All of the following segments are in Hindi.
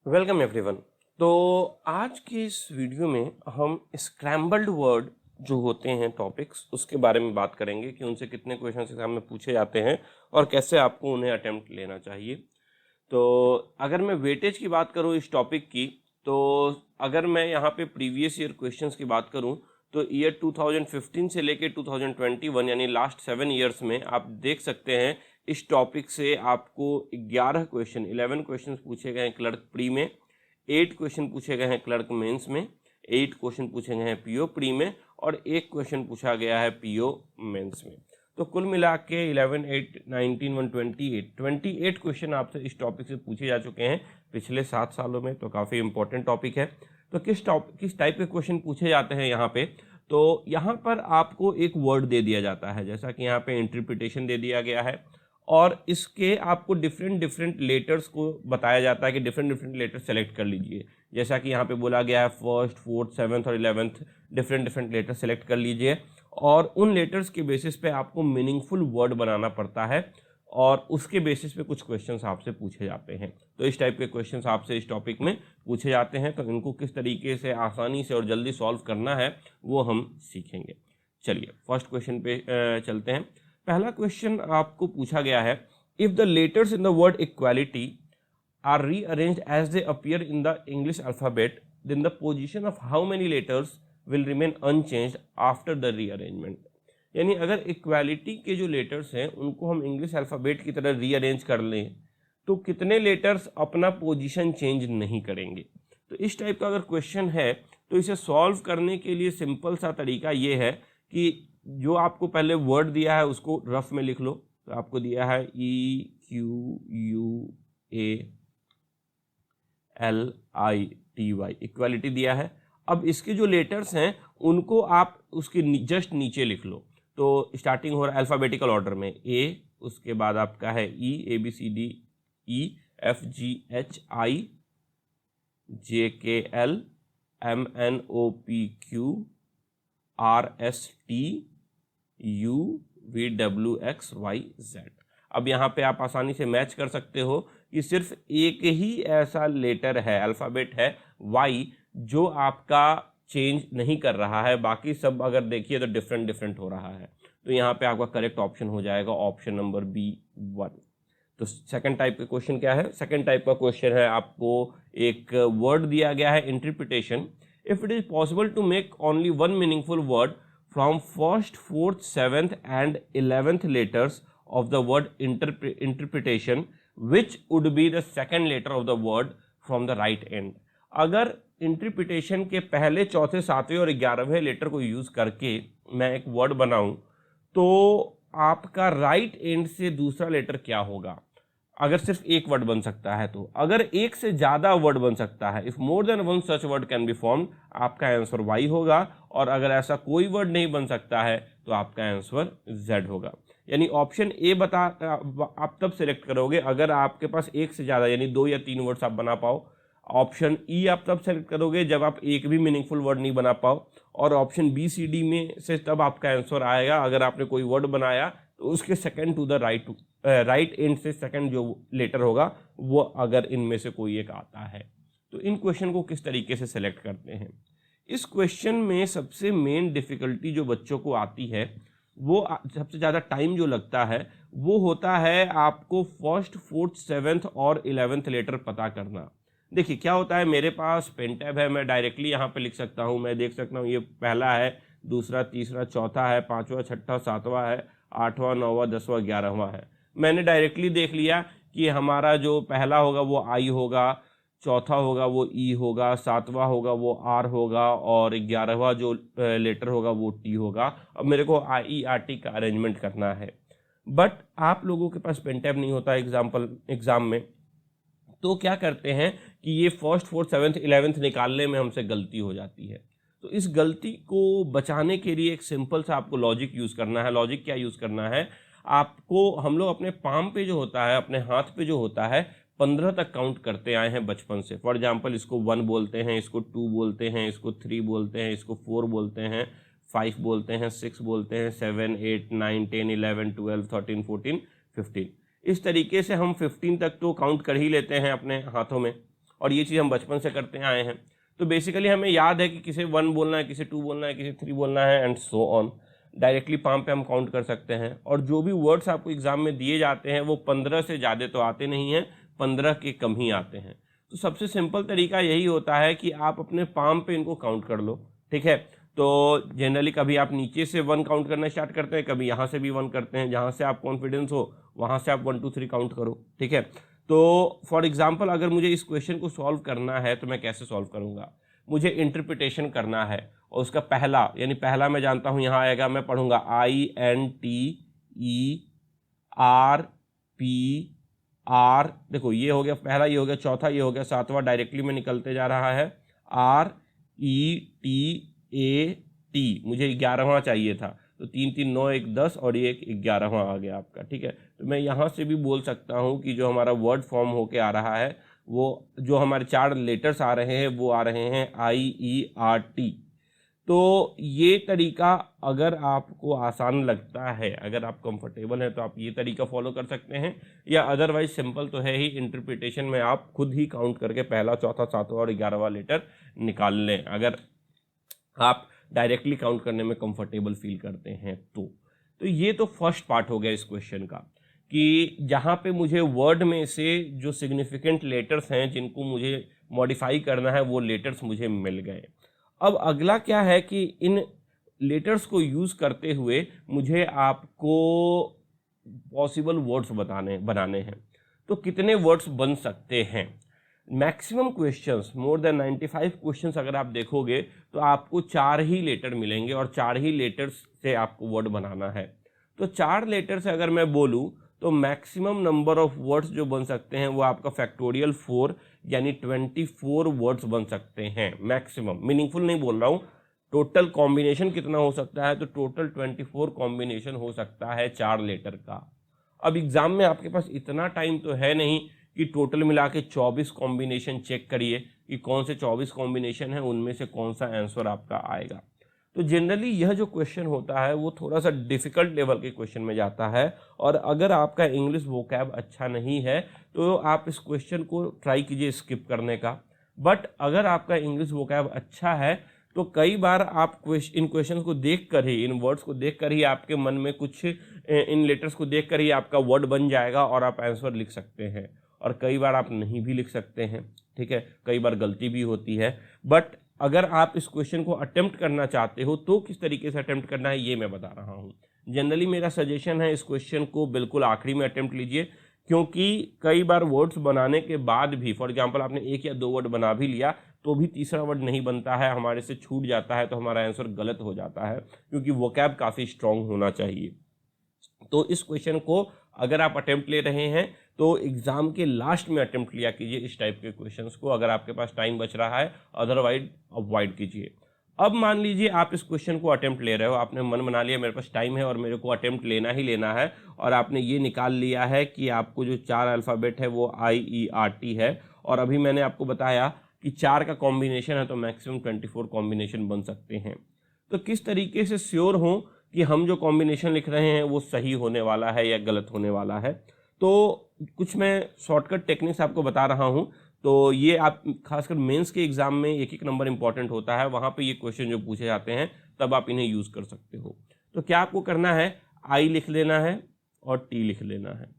Welcome everyone. तो आज के इस वीडियो में हम स्क्रैम्बल्ड वर्ड जो होते हैं टॉपिक्स उसके बारे में बात करेंगे कि उनसे कितने क्वेश्चन एग्जाम में पूछे जाते हैं और कैसे आपको उन्हें अटेम्प्ट लेना चाहिए। तो अगर मैं वेटेज की बात करूं इस टॉपिक की, तो अगर मैं यहाँ पे प्रीवियस ईयर क्वेश्चंस की बात करूं तो ईयर 2015 से लेके 2021 यानी लास्ट 7 ईयर्स में आप देख सकते हैं इस टॉपिक से आपको 11 क्वेश्चन पूछे गए हैं क्लर्क प्री में, 8 क्वेश्चन पूछे गए हैं क्लर्क मेंस में, 8 क्वेश्चन पूछे गए हैं पीओ प्री में और 1 क्वेश्चन पूछा गया है पीओ मेंस में। तो कुल मिला के 11, 8, 19, 28 क्वेश्चन आपसे इस टॉपिक से पूछे जा चुके हैं पिछले 7 सालों में। तो काफ़ी इंपॉर्टेंट टॉपिक है। तो किस टाइप के क्वेश्चन पूछे जाते हैं यहाँ पे, तो यहाँ पर आपको एक वर्ड दे दिया जाता है, जैसा कि यहाँ पे इंटरप्रिटेशन दे दिया गया है और इसके आपको डिफरेंट लेटर्स को बताया जाता है कि डिफरेंट लेटर सेलेक्ट कर लीजिए। जैसा कि यहाँ पे बोला गया है फर्स्ट, फोर्थ, सेवन्थ और 11th डिफरेंट लेटर सेलेक्ट कर लीजिए और उन लेटर्स के बेसिस पे आपको मीनिंगफुल वर्ड बनाना पड़ता है और उसके बेसिस पे कुछ क्वेश्चंस आपसे पूछे जाते हैं। तो इस टाइप के क्वेश्चंस आपसे इस टॉपिक में पूछे जाते हैं, तो इनको किस तरीके से आसानी से और जल्दी सॉल्व करना है वो हम सीखेंगे। चलिए फर्स्ट क्वेश्चन पे चलते हैं। पहला क्वेश्चन आपको पूछा गया है, if the letters in the word equality are rearranged as they appear in the English alphabet, then the position of how many letters will remain unchanged after the rearrangement. यानी अगर इक्वालिटी के जो लेटर्स हैं उनको हम इंग्लिश अल्फ़ाबेट की तरह रीअरेंज कर लें तो कितने लेटर्स अपना पोजीशन चेंज नहीं करेंगे। तो इस टाइप का अगर क्वेश्चन है तो इसे सॉल्व करने के लिए सिंपल सा तरीका ये है कि जो आपको पहले वर्ड दिया है उसको रफ में लिख लो। तो आपको दिया है EQUALITY, इक्वालिटी दिया है। अब इसके जो लेटर्स हैं उनको आप उसके जस्ट नीचे लिख लो। तो स्टार्टिंग हो रहा है अल्फ़ाबेटिकल ऑर्डर में ए, उसके बाद आपका है ई, ABCD E, FGHI JKL MNOPQ RST UVWXYZ। अब यहाँ पे आप आसानी से मैच कर सकते हो कि सिर्फ एक ही ऐसा लेटर है, अल्फ़ाबेट है Y, जो आपका चेंज नहीं कर रहा है, बाकी सब अगर देखिए तो डिफरेंट हो रहा है। तो यहाँ पे आपका करेक्ट ऑप्शन हो जाएगा ऑप्शन नंबर B1। तो सेकंड टाइप का क्वेश्चन क्या है? सेकंड टाइप का क्वेश्चन है, आपको एक वर्ड दिया गया है interpretation. If it is possible to make only one meaningful word from first, fourth, 7th and 11th letters of the word interpretation, which would be the second letter of the word from the right end. अगर इंटरप्रिटेशन के पहले, चौथे, 7वें और 11वें लेटर को यूज करके मैं एक वर्ड बनाऊं तो आपका राइट एंड से दूसरा लेटर क्या होगा। अगर सिर्फ एक वर्ड बन सकता है, तो अगर एक से ज्यादा वर्ड बन सकता है, if more than one such word can be formed, आपका आंसर वाई होगा। और अगर ऐसा कोई वर्ड नहीं बन सकता है तो आपका आंसर जेड होगा। यानी ऑप्शन ए आप तब सिलेक्ट करोगे अगर आपके पास एक से ज्यादा यानी 2 या 3 वर्ड्स आप बना पाओ। ऑप्शन ई आप तब सेलेक्ट करोगे जब आप एक भी मीनिंगफुल वर्ड नहीं बना पाओ। और ऑप्शन BCD में से तब आपका आंसर आएगा अगर आपने कोई वर्ड बनाया तो उसके second to the right end से सेकंड जो लेटर होगा वो अगर इनमें से कोई एक आता है। तो इन क्वेश्चन को किस तरीके से सेलेक्ट करते हैं, इस क्वेश्चन में सबसे मेन डिफिकल्टी जो बच्चों को आती है, वो सबसे ज़्यादा टाइम जो लगता है वो होता है आपको फर्स्ट, फोर्थ, 7th और 11th लेटर पता करना। देखिए क्या होता है, मेरे पास पेन टैब है, मैं डायरेक्टली यहाँ पे लिख सकता हूँ। मैं देख सकता हूँ ये पहला है, दूसरा, तीसरा, चौथा है, 5वां, 6ठा, 7वां है, 8वां, 9वां, 10वां, 11वां है। मैंने डायरेक्टली देख लिया कि हमारा जो पहला होगा वो आई होगा, चौथा होगा वो ई होगा, 7वां होगा वो आर होगा और 11वां जो लेटर होगा वो टी होगा। अब मेरे को IERT का अरेंजमेंट करना है। बट आप लोगों के पास पेन टैब नहीं होता एग्जाम में, तो क्या करते हैं कि ये फर्स्ट, फोर्थ, 7th, 11th निकालने में हमसे गलती हो जाती है। तो इस गलती को बचाने के लिए एक सिंपल सा आपको लॉजिक यूज़ करना है। लॉजिक क्या यूज़ करना है, आपको हम लोग अपने पाम पे जो होता है, अपने हाथ पे जो होता है, 15 तक काउंट करते आए हैं बचपन से। फॉर एग्जाम्पल इसको 1 बोलते हैं, इसको 2 बोलते हैं, इसको 3 बोलते हैं, इसको 4 बोलते हैं, 5 बोलते हैं, 6 बोलते हैं, 7, 8, 9, 10, 11, 12, 13, 14, 15। इस तरीके से हम 15 तक तो काउंट कर ही लेते हैं अपने हाथों में। और ये चीज़ हम बचपन से करते आए हैं। तो बेसिकली हमें याद है कि किसे 1 बोलना है, किसे 2 बोलना है, किसे 3 बोलना है and so on. Directly palm पे हम काउंट कर सकते हैं। और जो भी वर्ड्स आपको एग्जाम में दिए जाते हैं वो 15 से ज़्यादा तो आते नहीं हैं, 15 के कम ही आते हैं। तो सबसे सिंपल तरीका यही होता है कि आप अपने पाम पे इनको काउंट कर लो, ठीक है। तो जनरली कभी आप नीचे से 1 काउंट करना स्टार्ट करते हैं, कभी यहाँ से भी 1 करते हैं, जहाँ से आप कॉन्फिडेंस हो वहाँ से आप 1 2 3 काउंट करो, ठीक है। तो फॉर एग्जाम्पल अगर मुझे इस क्वेश्चन को सॉल्व करना है तो मैं कैसे सॉल्व करूँगा, मुझे इंटरप्रिटेशन करना है और उसका पहला यानी पहला मैं जानता हूँ यहाँ आएगा, मैं पढ़ूंगा INTERPR। देखो ये हो गया पहला, ये हो गया चौथा, ये हो गया सातवां, डायरेक्टली में निकलते जा रहा है RETAT। मुझे 11वां चाहिए था, तो 3 3 9 1 10 और ये 11वां आ गया आपका, ठीक है। तो मैं यहाँ से भी बोल सकता हूँ कि जो हमारा वर्ड फॉर्म होके आ रहा है वो जो हमारे 4 लेटर्स आ रहे हैं वो आ रहे हैं IERT। तो ये तरीका अगर आपको आसान लगता है, अगर आप कंफर्टेबल हैं तो आप ये तरीका फॉलो कर सकते हैं, या अदरवाइज सिंपल तो है ही, इंटरप्रिटेशन में आप खुद ही काउंट करके पहला, चौथा, सातवां और 11वां लेटर निकाल लें, अगर आप डायरेक्टली काउंट करने में कंफर्टेबल फील करते हैं तो ये तो फर्स्ट पार्ट हो गया इस क्वेश्चन का, कि जहाँ पे मुझे वर्ड में से जो सिग्निफिकेंट लेटर्स हैं जिनको मुझे मॉडिफाई करना है वो लेटर्स मुझे मिल गए। अब अगला क्या है कि इन लेटर्स को यूज़ करते हुए मुझे आपको पॉसिबल वर्ड्स बनाने हैं। तो कितने वर्ड्स बन सकते हैं? Maximum questions, more than 95 questions अगर आप देखोगे तो आपको 4 ही लेटर मिलेंगे और 4 ही लेटर्स से आपको वर्ड बनाना है। तो 4 लेटर से अगर मैं बोलूँ तो मैक्सिमम नंबर ऑफ वर्ड्स जो बन सकते हैं वो आपका फैक्टोरियल 4 यानी 24 वर्ड्स बन सकते हैं मैक्सिमम। मीनिंगफुल नहीं बोल रहा हूँ, टोटल कॉम्बिनेशन कितना हो सकता है, तो टोटल 24 कॉम्बिनेशन हो सकता है 4 लेटर का। अब एग्जाम में आपके पास इतना टाइम तो है नहीं कि टोटल मिला के 24 कॉम्बिनेशन चेक करिए कि कौन से 24 कॉम्बिनेशन है उनमें से कौन सा आंसर आपका आएगा। तो जनरली यह जो क्वेश्चन होता है वो थोड़ा सा डिफ़िकल्ट लेवल के क्वेश्चन में जाता है, और अगर आपका इंग्लिश वोकैब अच्छा नहीं है तो आप इस क्वेश्चन को ट्राई कीजिए स्किप करने का। बट अगर आपका इंग्लिश वोकैब अच्छा है तो कई बार आप इन क्वेश्चंस को देख कर ही, इन वर्ड्स को देख कर ही आपके मन में कुछ, इन लेटर्स को देख कर ही आपका वर्ड बन जाएगा और आप आंसर लिख सकते हैं। और कई बार आप नहीं भी लिख सकते हैं, ठीक है, कई बार गलती भी होती है। बट अगर आप इस क्वेश्चन को अटेम्प्ट करना चाहते हो तो किस तरीके से अटेम्प्ट करना है ये मैं बता रहा हूँ। जनरली मेरा सजेशन है इस क्वेश्चन को बिल्कुल आखिरी में अटेम्प्ट लीजिए, क्योंकि कई बार वर्ड्स बनाने के बाद भी, फॉर एग्जांपल आपने 1 या 2 वर्ड बना भी लिया तो भी तीसरा वर्ड नहीं बनता है, हमारे से छूट जाता है तो हमारा आंसर गलत हो जाता है, क्योंकि वोकैब काफ़ी स्ट्रांग होना चाहिए। तो इस क्वेश्चन को अगर आप अटेम्प्ट ले रहे हैं तो एग्जाम के लास्ट में अटेम्प्ट लिया कीजिए इस टाइप के क्वेश्चंस को, अगर आपके पास टाइम बच रहा है, अदरवाइज अवॉइड कीजिए। अब मान लीजिए आप इस क्वेश्चन को अटेम्प्ट ले रहे हो, आपने मन बना लिया मेरे पास टाइम है और मेरे को अटेम्प्ट लेना ही लेना है, और आपने ये निकाल लिया है कि आपको जो 4 अल्फ़ाबेट है वो IERT है, और अभी मैंने आपको बताया कि 4 का कॉम्बिनेशन है तो मैक्सिमम 24 कॉम्बिनेशन बन सकते हैं। तो किस तरीके से श्योर हों कि हम जो कॉम्बिनेशन लिख रहे हैं वो सही होने वाला है या गलत होने वाला है, तो कुछ मैं शॉर्टकट टेक्निक्स आपको बता रहा हूँ। तो ये आप खासकर मेंस के एग्जाम में 1-1 नंबर इंपॉर्टेंट होता है, वहाँ पे ये क्वेश्चन जो पूछे जाते हैं तब आप इन्हें यूज़ कर सकते हो। तो क्या आपको करना है, I लिख लेना है और T लिख लेना है।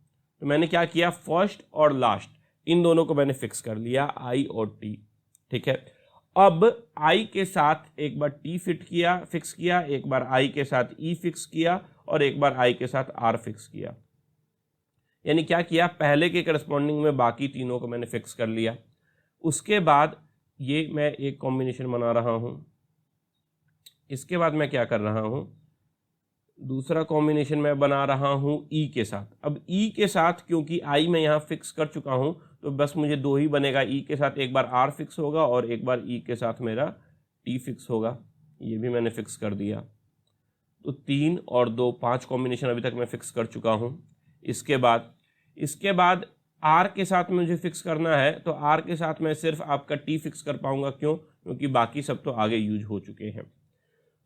तो मैंने क्या किया, फर्स्ट और लास्ट इन दोनों को मैंने फिक्स कर लिया, I और T, ठीक है। अब I के साथ एक बार T फिक्स किया, एक बार I के साथ E फिक्स किया और एक बार I के साथ R फिक्स किया। यानी क्या किया, पहले के करस्पॉन्डिंग में बाकी तीनों को मैंने फिक्स कर लिया। उसके बाद ये मैं एक कॉम्बिनेशन बना रहा हूँ, इसके बाद मैं क्या कर रहा हूँ, दूसरा कॉम्बिनेशन मैं बना रहा हूँ E के साथ। अब E के साथ क्योंकि I मैं यहाँ फिक्स कर चुका हूँ तो बस मुझे 2 ही बनेगा, E के साथ एक बार R फिक्स होगा और एक बार E के साथ मेरा T फिक्स होगा, ये भी मैंने फिक्स कर दिया। तो 3 और 2 5 कॉम्बिनेशन अभी तक मैं फिक्स कर चुका हूँ। इसके बाद R के साथ मुझे फिक्स करना है, तो R के साथ मैं सिर्फ आपका T फिक्स कर पाऊंगा, क्यों, क्योंकि बाकी सब तो आगे यूज हो चुके हैं।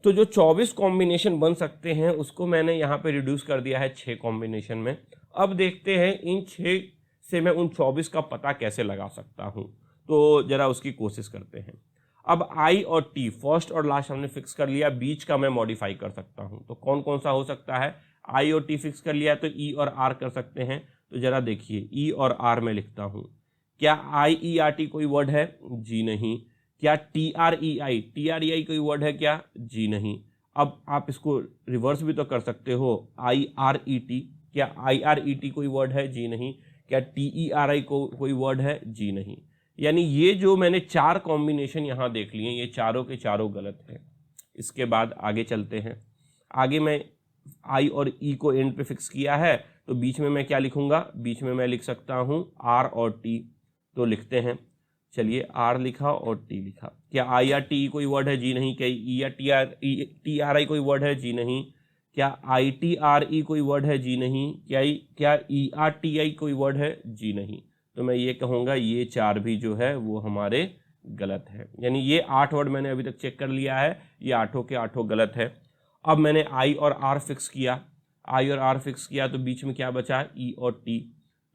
तो जो 24 कॉम्बिनेशन बन सकते हैं उसको मैंने यहाँ पे रिड्यूस कर दिया है 6 कॉम्बिनेशन में। अब देखते हैं इन 6 से मैं उन 24 का पता कैसे लगा सकता हूँ। तो जरा उसकी कोशिश करते हैं। अब आई और टी फर्स्ट और लास्ट हमने फिक्स कर लिया, बीच का मैं मॉडिफाई कर सकता हूं, तो कौन कौन सा हो सकता है? आई और टी फिक्स कर लिया तो ई और आर कर सकते हैं। तो जरा देखिए ई और आर में लिखता हूं, क्या आई ई आर टी कोई वर्ड है? जी नहीं। क्या टी आर ई आई कोई वर्ड है क्या? जी नहीं। अब आप इसको रिवर्स भी तो कर सकते हो, आई आर ई टी, क्या आई आर ई टी कोई वर्ड है? जी नहीं। क्या टी ई आर आई को कोई वर्ड है? जी नहीं। यानी ये जो मैंने चार कॉम्बिनेशन यहाँ देख लिए, ये चारों के चारों गलत हैं। इसके बाद आगे चलते हैं। आगे मैं आई और ई को एंड पे फिक्स किया है, तो बीच में मैं क्या लिखूंगा? बीच में मैं लिख सकता हूँ आर और टी। तो लिखते हैं, चलिए आर लिखा और टी लिखा। क्या आई आर टी कोई वर्ड है? जी नहीं। क्या ई या टी आर आई कोई वर्ड है? जी नहीं। क्या आई टी आर ई कोई वर्ड है? जी नहीं। क्या ई आर टी आई कोई वर्ड है? जी नहीं। तो मैं ये कहूँगा ये चार भी जो है वो हमारे गलत है। यानी ये 8 वर्ड मैंने अभी तक चेक कर लिया है, ये आठों के आठों गलत है। अब मैंने आई और आर फिक्स किया, तो बीच में क्या बचा? ई और टी।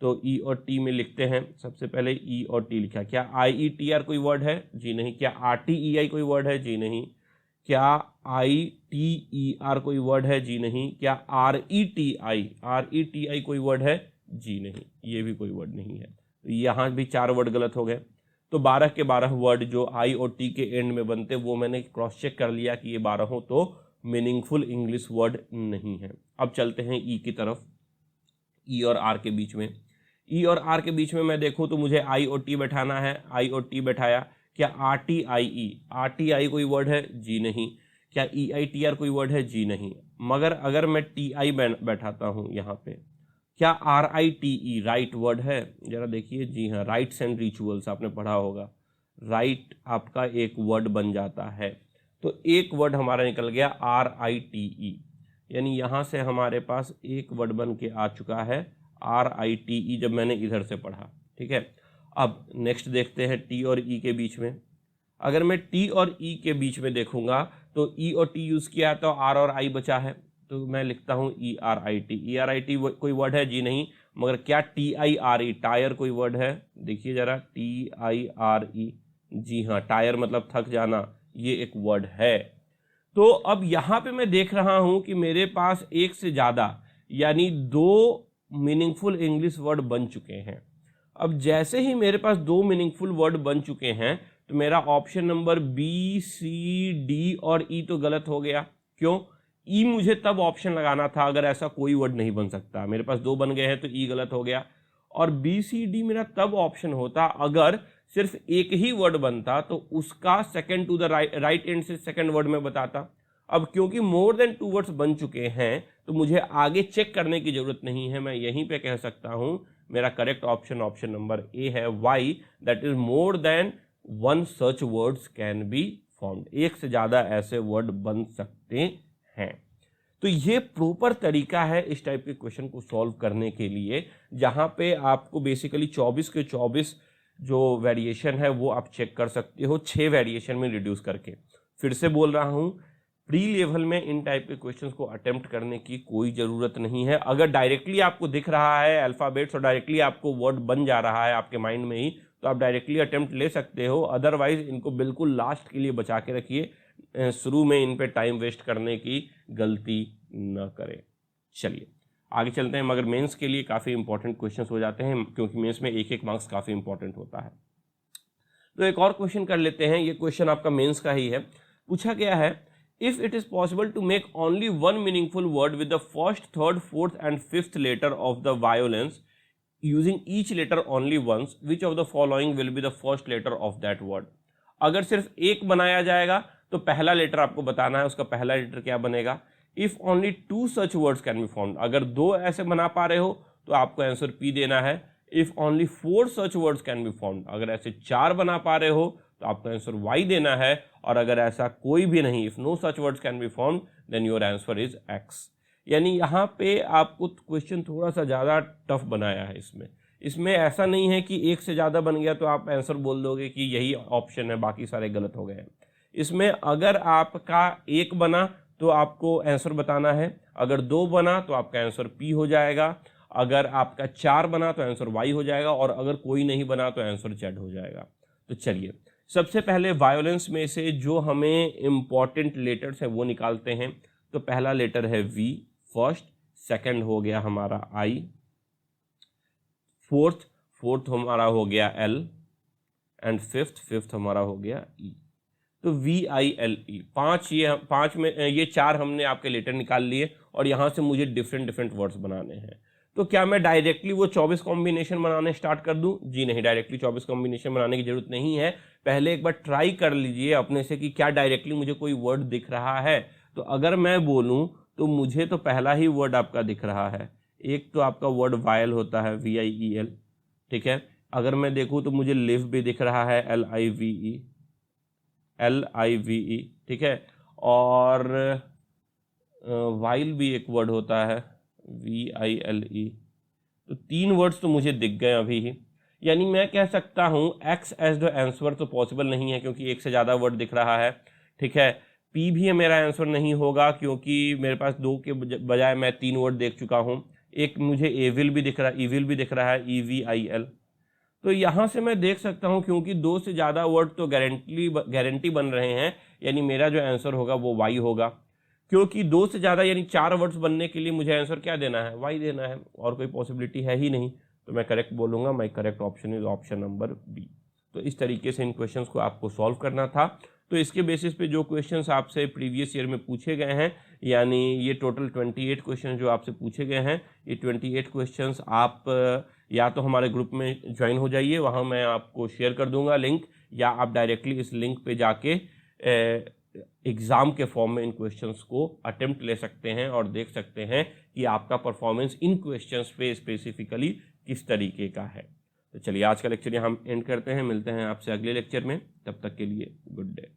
तो ई और टी में लिखते हैं, सबसे पहले ई और टी लिखा। क्या आई ई टी आर कोई वर्ड है? जी नहीं। क्या आर टी ई आई कोई वर्ड है? जी नहीं। क्या आई टी ई आर कोई वर्ड है? जी नहीं। क्या आर ई टी आई कोई वर्ड है? जी नहीं, ये भी कोई वर्ड नहीं है। तो यहाँ भी 4 वर्ड गलत हो गए। तो 12 के 12 वर्ड जो आई और टी के एंड में बनते वो मैंने क्रॉस चेक कर लिया कि ये 12 तो मीनिंगफुल इंग्लिश वर्ड नहीं है। अब चलते हैं ई की तरफ। ई और आर के बीच में, मैं देखूँ तो मुझे आई और टी बैठाना है। आई और टी बैठाया। क्या आर टी आई कोई वर्ड है? जी नहीं। क्या ई आई टी आर कोई वर्ड है? जी नहीं। मगर अगर मैं टी आई बैठाता हूँ यहाँ पे, क्या are I T E right word है? जरा देखिए, जी हाँ, राइट्स एंड रिचुअल्स आपने पढ़ा होगा, राइट आपका एक वर्ड बन जाता है। तो एक वर्ड हमारा निकल गया आर आई टी ई, यानी यहाँ से हमारे पास एक वर्ड बन के आ चुका है आर आई टी ई, जब मैंने इधर से पढ़ा। ठीक है, अब नेक्स्ट देखते हैं टी और ई के बीच में। अगर मैं टी और ई के बीच में देखूंगा तो ई और टी यूज़ किया तो आर और आई बचा है, तो मैं लिखता हूँ ई आर आई टी कोई वर्ड है? जी नहीं। मगर क्या T I R E tyre कोई वर्ड है? देखिए जरा, टी आई आर ई, जी हाँ, टायर मतलब थक जाना, ये एक वर्ड है। तो अब यहाँ पे मैं देख रहा हूँ कि मेरे पास एक से ज़्यादा यानी 2 मीनिंगफुल इंग्लिश वर्ड बन चुके हैं। अब जैसे ही मेरे पास 2 मीनिंगफुल वर्ड बन चुके हैं तो मेरा option number B C D और ई तो गलत हो गया। क्यों? ई मुझे तब ऑप्शन लगाना था अगर ऐसा कोई वर्ड नहीं बन सकता। मेरे पास 2 बन गए हैं तो ई गलत हो गया। और बी सी डी मेरा तब ऑप्शन होता अगर सिर्फ एक ही वर्ड बनता, तो उसका second to the right end से सेकंड वर्ड में बताता। अब क्योंकि मोर देन 2 वर्ड्स बन चुके हैं तो मुझे आगे चेक करने की जरूरत नहीं है, मैं यहीं पे कह सकता हूं मेरा करेक्ट ऑप्शन नंबर ए है, Y, that is more than 1 such words can be formed. एक से ज्यादा ऐसे वर्ड बन सकते हैं। तो ये प्रॉपर तरीका है इस टाइप के क्वेश्चन को सॉल्व करने के लिए, जहां पे आपको बेसिकली 24 के 24 जो वेरिएशन है वो आप चेक कर सकते हो 6 वेरिएशन में रिड्यूस करके। फिर से बोल रहा हूं, प्री लेवल में इन टाइप के क्वेश्चंस को अटेम्प्ट करने की कोई ज़रूरत नहीं है। अगर डायरेक्टली आपको दिख रहा है अल्फ़ाबेट्स और डायरेक्टली आपको वर्ड बन जा रहा है आपके माइंड में ही, तो आप डायरेक्टली अटेम्प्ट ले सकते हो। अदरवाइज इनको बिल्कुल लास्ट के लिए बचा के रखिए, शुरू में इन पे टाइम वेस्ट करने की गलती न करें। चलिए आगे चलते हैं। मगर मेंस के लिए काफ़ी इंपॉर्टेंट क्वेश्चंस हो जाते हैं, क्योंकि मेंस में एक मार्क्स काफ़ी इंपॉर्टेंट होता है। तो एक और क्वेश्चन कर लेते हैं। ये क्वेश्चन आपका मेंस का ही है। पूछा गया है, if it is possible to make only one meaningful word with the first, third, fourth and fifth letter of the violence using each letter only once, which of the following will be the first letter of that word? अगर सिर्फ एक बनाया जाएगा तो पहला लेटर आपको बताना है, उसका पहला लेटर क्या बनेगा। If only 2 such words can be formed, अगर 2 ऐसे बना पा रहे हो तो आपको आंसर P देना है। If only 4 such words can be formed, अगर ऐसे 4 बना पा रहे हो तो आपका आंसर Y देना है। और अगर ऐसा कोई भी नहीं, if no such words can be formed, then your answer is X। यानी यहाँ पे आपको क्वेश्चन थोड़ा सा ज़्यादा टफ बनाया है। इसमें ऐसा नहीं है कि एक से ज़्यादा बन गया तो आप आंसर बोल दोगे कि यही ऑप्शन है, बाकी सारे गलत हो गए। इसमें अगर आपका 1 बना तो आपको आंसर बताना है, अगर 2 बना तो आपका आंसर P हो जाएगा, अगर आपका 4 बना तो आंसर Y हो जाएगा, और अगर कोई नहीं बना तो आंसर Z हो जाएगा। तो चलिए सबसे पहले वायोलेंस में से जो हमें इम्पॉर्टेंट लेटर्स हैं वो निकालते हैं। तो पहला लेटर है वी फर्स्ट, सेकंड हो गया हमारा आई, फोर्थ हमारा हो गया एल, एंड फिफ्थ हमारा हो गया ई। तो VILE पांच में ये चार हमने आपके लेटर निकाल लिए और यहाँ से मुझे डिफरेंट वर्ड्स बनाने हैं। तो क्या मैं डायरेक्टली वो 24 कॉम्बिनेशन बनाने स्टार्ट कर दूं? जी नहीं, डायरेक्टली 24 कॉम्बिनेशन बनाने की जरूरत नहीं है। पहले एक बार ट्राई कर लीजिए अपने से कि क्या डायरेक्टली मुझे कोई वर्ड दिख रहा है। तो अगर मैं बोलूं तो मुझे तो पहला ही वर्ड आपका दिख रहा है। एक तो आपका वर्ड वायल होता है VIEL, ठीक है। अगर मैं देखूं तो मुझे लिव भी दिख रहा है LIVE, ठीक है। और वाइल भी एक वर्ड होता है VILE। तो 3 वर्ड्स तो मुझे दिख गए अभी ही। यानी मैं कह सकता हूँ X एज द आंसर तो पॉसिबल नहीं है क्योंकि एक से ज़्यादा वर्ड दिख रहा है, ठीक है। P भी मेरा आंसर नहीं होगा क्योंकि मेरे पास 2 के बजाय मैं 3 वर्ड देख चुका हूँ। एक मुझे ईविल भी दिख रहा है EVIL। तो यहाँ से मैं देख सकता हूँ क्योंकि 2 से ज़्यादा वर्ड तो गारंटी बन रहे हैं, यानी मेरा जो आंसर होगा वो वाई होगा। क्योंकि 2 से ज़्यादा यानी 4 वर्ड्स बनने के लिए मुझे आंसर क्या देना है? वाई देना है, और कोई पॉसिबिलिटी है ही नहीं। तो मैं करेक्ट बोलूँगा, my correct option is option number B. तो इस तरीके से इन क्वेश्चंस को आपको सॉल्व करना था। तो इसके बेसिस पे जो क्वेश्चंस आपसे प्रीवियस ईयर में पूछे गए हैं, यानी ये टोटल 28 क्वेश्चन जो आपसे पूछे गए हैं, ये 28 क्वेश्चंस आप या तो हमारे ग्रुप में ज्वाइन हो जाइए, वहाँ मैं आपको शेयर कर दूंगा लिंक, या आप डायरेक्टली इस लिंक पे जाके एग्ज़ाम के फॉर्म में इन क्वेश्चंस को अटेम्प्ट ले सकते हैं और देख सकते हैं कि आपका परफॉर्मेंस इन क्वेश्चंस पे स्पेसिफिकली किस तरीके का है। तो चलिए आज का लेक्चर यहाँ हम एंड करते हैं, मिलते हैं आपसे अगले लेक्चर में, तब तक के लिए गुड डे।